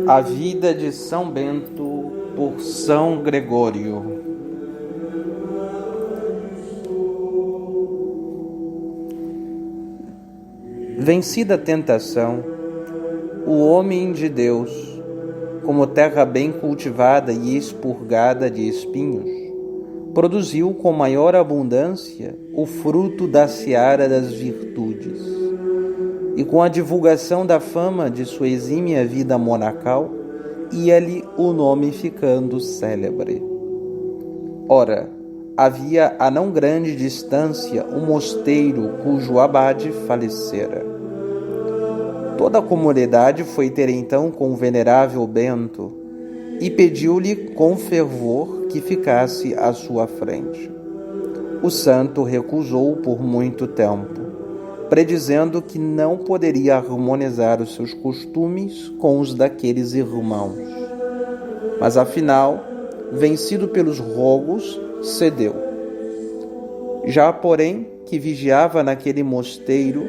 A vida de São Bento por São Gregório. Vencida a tentação, o homem de Deus, como terra bem cultivada e expurgada de espinhos, produziu com maior abundância o fruto da seara das virtudes. E com a divulgação da fama de sua exímia vida monacal, ia-lhe o nome ficando célebre. Ora, havia a não grande distância um mosteiro cujo abade falecera. Toda a comunidade foi ter então com o venerável Bento e pediu-lhe com fervor que ficasse à sua frente. O santo recusou por muito tempo, predizendo que não poderia harmonizar os seus costumes com os daqueles irmãos. Mas afinal, vencido pelos rogos, cedeu. Já, porém, que vigiava naquele mosteiro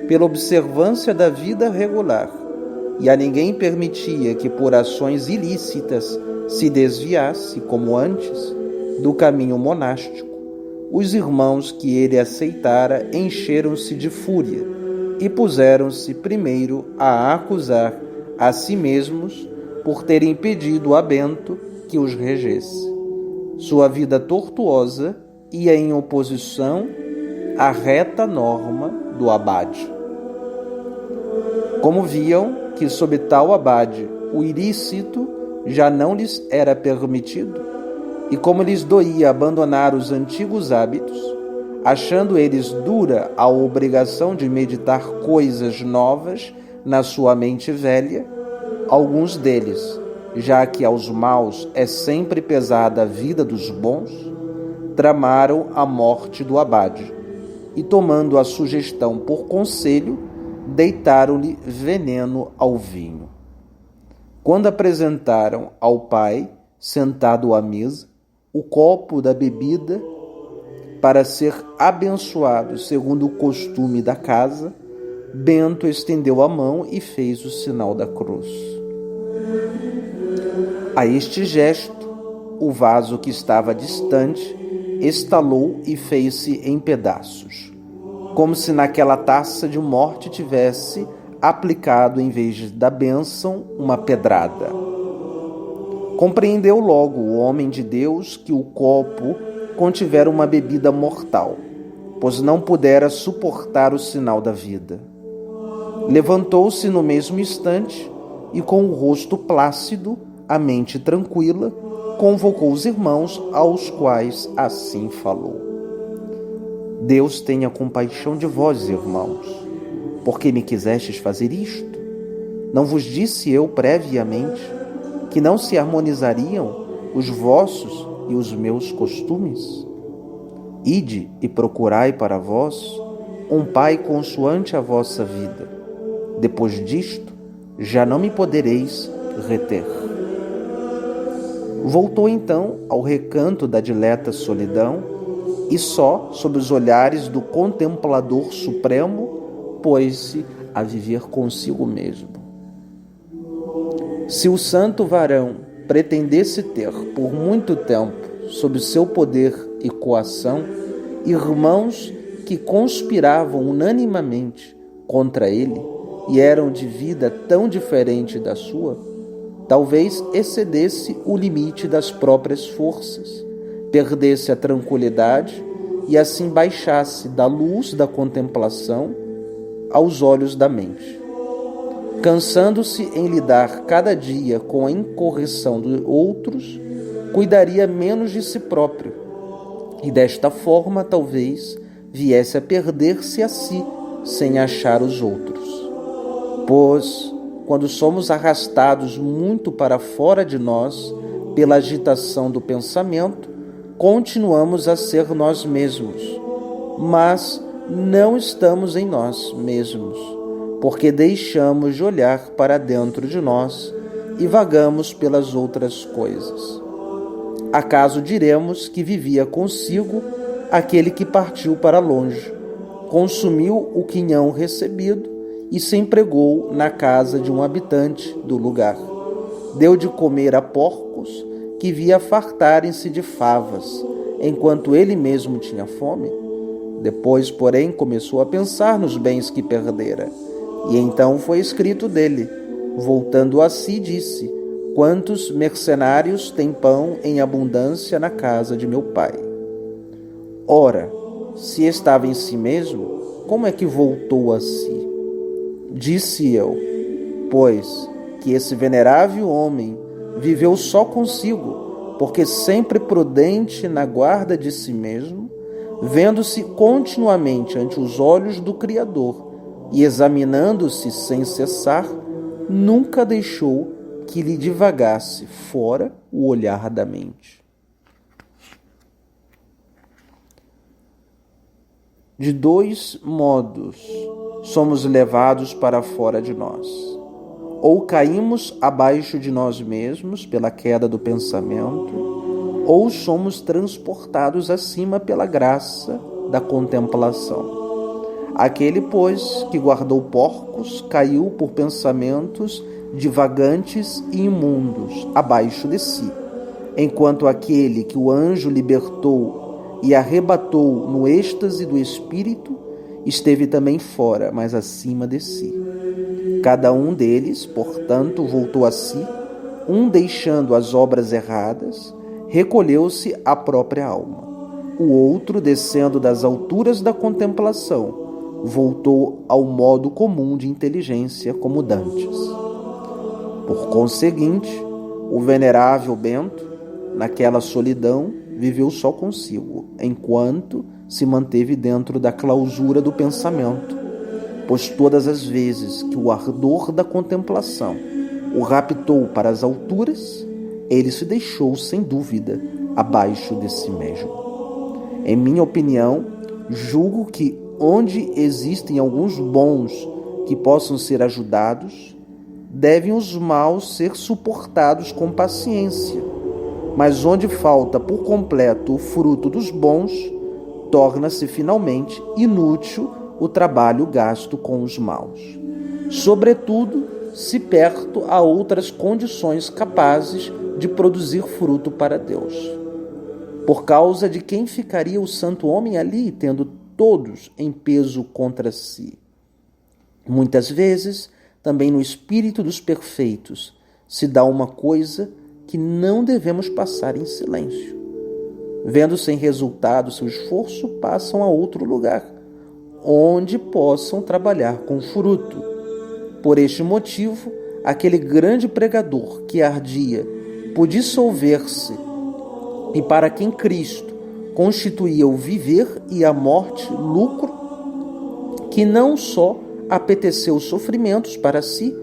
pela observância da vida regular, e a ninguém permitia que por ações ilícitas se desviasse, como antes, do caminho monástico, os irmãos que ele aceitara encheram-se de fúria e puseram-se primeiro a acusar a si mesmos por terem impedido a Bento que os regesse. Sua vida tortuosa ia em oposição à reta norma do abade. Como viam que sob tal abade o ilícito já não lhes era permitido, e como lhes doía abandonar os antigos hábitos, achando eles dura a obrigação de meditar coisas novas na sua mente velha, alguns deles, já que aos maus é sempre pesada a vida dos bons, tramaram a morte do abade, e tomando a sugestão por conselho, deitaram-lhe veneno ao vinho. Quando apresentaram ao pai, sentado à mesa, o copo da bebida para ser abençoado segundo o costume da casa, Bento estendeu a mão e fez o sinal da cruz. A este gesto, o vaso que estava distante estalou e fez-se em pedaços, como se naquela taça de morte tivesse aplicado, em vez da bênção, uma pedrada. Compreendeu logo o homem de Deus que o copo contivera uma bebida mortal, pois não pudera suportar o sinal da vida. Levantou-se no mesmo instante e, com o rosto plácido, a mente tranquila, convocou os irmãos, aos quais assim falou: Deus tenha compaixão de vós, irmãos, porque me quisestes fazer isto? Não vos disse eu previamente que não se harmonizariam os vossos e os meus costumes? Ide e procurai para vós um pai consoante a vossa vida. Depois disto, já não me podereis reter. Voltou então ao recanto da dileta solidão e só sob os olhares do contemplador supremo pôs-se a viver consigo mesmo. Se o santo varão pretendesse ter por muito tempo, sob seu poder e coação, irmãos que conspiravam unanimemente contra ele e eram de vida tão diferente da sua, talvez excedesse o limite das próprias forças, perdesse a tranquilidade e assim baixasse da luz da contemplação aos olhos da mente. Cansando-se em lidar cada dia com a incorreção de outros, cuidaria menos de si próprio, e desta forma talvez viesse a perder-se a si, sem achar os outros. Pois, quando somos arrastados muito para fora de nós, pela agitação do pensamento, continuamos a ser nós mesmos, mas não estamos em nós mesmos, porque deixamos de olhar para dentro de nós e vagamos pelas outras coisas. Acaso diremos que vivia consigo aquele que partiu para longe, consumiu o quinhão recebido e se empregou na casa de um habitante do lugar, deu de comer a porcos que via fartarem-se de favas, enquanto ele mesmo tinha fome? Depois, porém, começou a pensar nos bens que perdera. E então foi escrito dele. Voltando a si, disse: quantos mercenários têm pão em abundância na casa de meu pai? Ora, se estava em si mesmo, como é que voltou a si? Disse eu, pois, que esse venerável homem viveu só consigo, porque sempre prudente na guarda de si mesmo, vendo-se continuamente ante os olhos do Criador e examinando-se sem cessar, nunca deixou que lhe divagasse fora o olhar da mente. De dois modos somos levados para fora de nós. Ou caímos abaixo de nós mesmos pela queda do pensamento, ou somos transportados acima pela graça da contemplação. Aquele, pois, que guardou porcos, caiu por pensamentos divagantes e imundos abaixo de si, enquanto aquele que o anjo libertou e arrebatou no êxtase do espírito esteve também fora, mas acima de si. Cada um deles, portanto, voltou a si, um deixando as obras erradas, recolheu-se à própria alma. O outro, descendo das alturas da contemplação, voltou ao modo comum de inteligência como dantes. Por conseguinte, o venerável Bento, naquela solidão, viveu só consigo, enquanto se manteve dentro da clausura do pensamento, pois todas as vezes que o ardor da contemplação o raptou para as alturas, ele se deixou, sem dúvida, abaixo de si mesmo. Em minha opinião, julgo que onde existem alguns bons que possam ser ajudados, devem os maus ser suportados com paciência, mas onde falta por completo o fruto dos bons, torna-se finalmente inútil o trabalho gasto com os maus. Sobretudo, se perto há outras condições capazes de produzir fruto para Deus. Por causa de quem ficaria o santo homem ali, tendo todos em peso contra si? Muitas vezes, também no espírito dos perfeitos, se dá uma coisa que não devemos passar em silêncio. Vendo sem resultado seu esforço, passam a outro lugar, onde possam trabalhar com fruto. Por este motivo, aquele grande pregador que ardia por dissolver-se e para quem Cristo constituía o viver e a morte lucro, que não só apeteceu sofrimentos para si,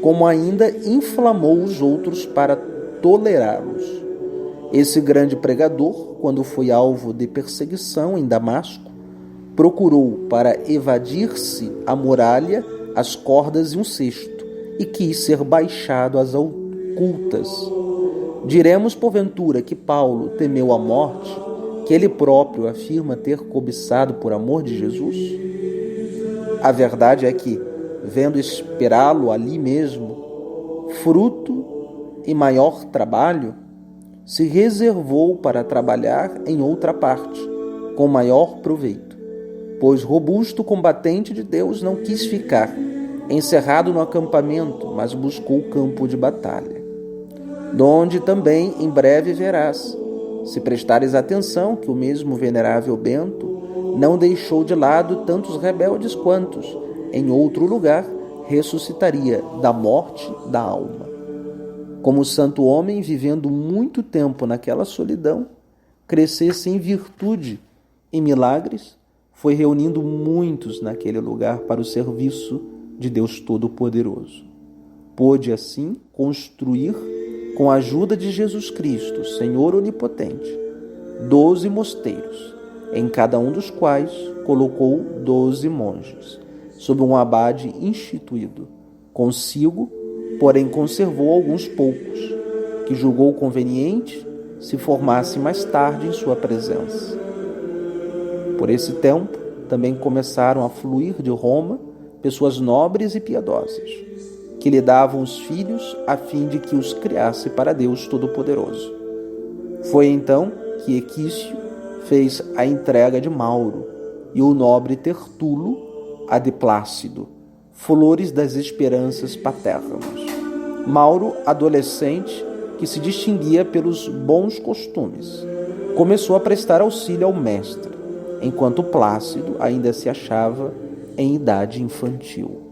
como ainda inflamou os outros para tolerá-los. Esse grande pregador, quando foi alvo de perseguição em Damasco, procurou, para evadir-se a muralha, as cordas e um cesto, e quis ser baixado às ocultas. Diremos, porventura, que Paulo temeu a morte, que ele próprio afirma ter cobiçado por amor de Jesus? A verdade é que, vendo esperá-lo ali mesmo, fruto e maior trabalho, se reservou para trabalhar em outra parte, com maior proveito, pois robusto combatente de Deus não quis ficar encerrado no acampamento, mas buscou o campo de batalha, donde também em breve verás, se prestares atenção, que o mesmo venerável Bento não deixou de lado tantos rebeldes quantos, em outro lugar, ressuscitaria da morte da alma. Como o santo homem, vivendo muito tempo naquela solidão, crescesse em virtude e milagres, foi reunindo muitos naquele lugar para o serviço de Deus Todo-Poderoso. Pôde, assim, construir, com a ajuda de Jesus Cristo, Senhor Onipotente, 12 mosteiros, em cada um dos quais colocou 12 monges, sob um abade instituído. Consigo, porém, conservou alguns poucos, que julgou conveniente se formassem mais tarde em sua presença. Por esse tempo, também começaram a fluir de Roma pessoas nobres e piedosas. que lhe davam os filhos a fim de que os criasse para Deus Todo-Poderoso. Foi então que Equício fez a entrega de Mauro e o nobre Tertulo a de Plácido, flores das esperanças paternas. Mauro, adolescente, que se distinguia pelos bons costumes, começou a prestar auxílio ao mestre, enquanto Plácido ainda se achava em idade infantil.